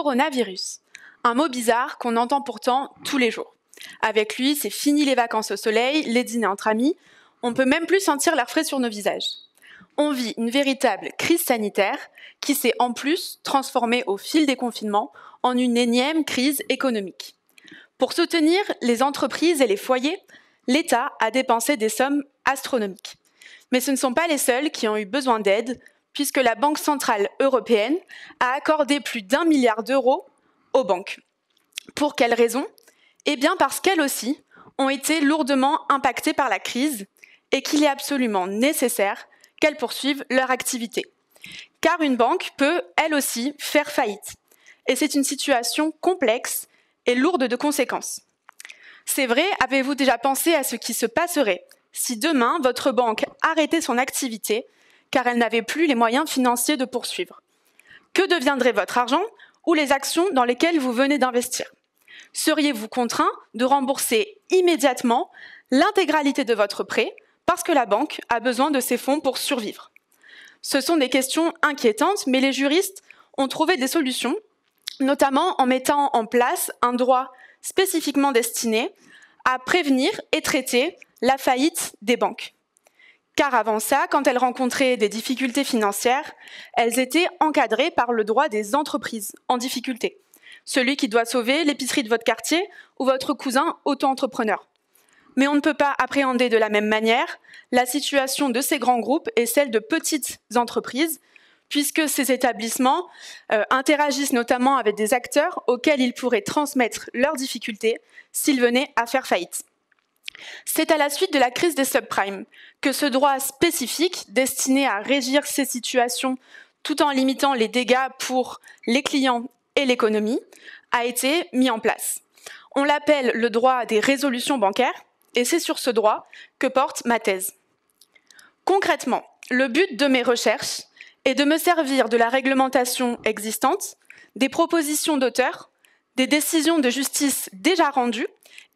coronavirus. Un mot bizarre qu'on entend pourtant tous les jours. Avec lui, c'est fini les vacances au soleil, les dîners entre amis. On ne peut même plus sentir l'air frais sur nos visages. On vit une véritable crise sanitaire qui s'est en plus transformée au fil des confinements en une énième crise économique. Pour soutenir les entreprises et les foyers, l'État a dépensé des sommes astronomiques. Mais ce ne sont pas les seuls qui ont eu besoin d'aide, puisque la Banque centrale européenne a accordé plus d'1 milliard d'euros aux banques. Pour quelles raisons ? Eh bien parce qu'elles aussi ont été lourdement impactées par la crise et qu'il est absolument nécessaire qu'elles poursuivent leur activité. Car une banque peut, elle aussi, faire faillite. Et c'est une situation complexe et lourde de conséquences. C'est vrai, avez-vous déjà pensé à ce qui se passerait si demain votre banque arrêtait son activité car elle n'avait plus les moyens financiers de poursuivre ? Que deviendrait votre argent ou les actions dans lesquelles vous venez d'investir ? Seriez-vous contraint de rembourser immédiatement l'intégralité de votre prêt parce que la banque a besoin de ces fonds pour survivre ? Ce sont des questions inquiétantes, mais les juristes ont trouvé des solutions, notamment en mettant en place un droit spécifiquement destiné à prévenir et traiter la faillite des banques. Car avant ça, quand elles rencontraient des difficultés financières, elles étaient encadrées par le droit des entreprises en difficulté. Celui qui doit sauver l'épicerie de votre quartier ou votre cousin auto-entrepreneur. Mais on ne peut pas appréhender de la même manière la situation de ces grands groupes et celle de petites entreprises, puisque ces établissements interagissent notamment avec des acteurs auxquels ils pourraient transmettre leurs difficultés s'ils venaient à faire faillite. C'est à la suite de la crise des subprimes que ce droit spécifique, destiné à régir ces situations tout en limitant les dégâts pour les clients et l'économie, a été mis en place. On l'appelle le droit des résolutions bancaires, et c'est sur ce droit que porte ma thèse. Concrètement, le but de mes recherches est de me servir de la réglementation existante, des propositions d'auteurs, des décisions de justice déjà rendues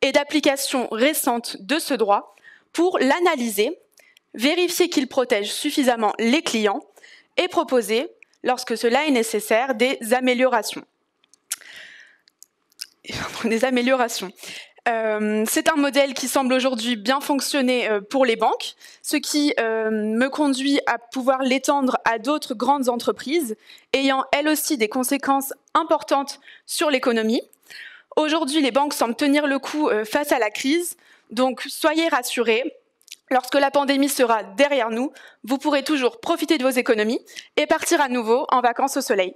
et d'application récente de ce droit pour l'analyser, vérifier qu'il protège suffisamment les clients et proposer, lorsque cela est nécessaire, des améliorations. C'est un modèle qui semble aujourd'hui bien fonctionner pour les banques, ce qui me conduit à pouvoir l'étendre à d'autres grandes entreprises, ayant elles aussi des conséquences importantes sur l'économie. Aujourd'hui, les banques semblent tenir le coup face à la crise, donc soyez rassurés, lorsque la pandémie sera derrière nous, vous pourrez toujours profiter de vos économies et partir à nouveau en vacances au soleil.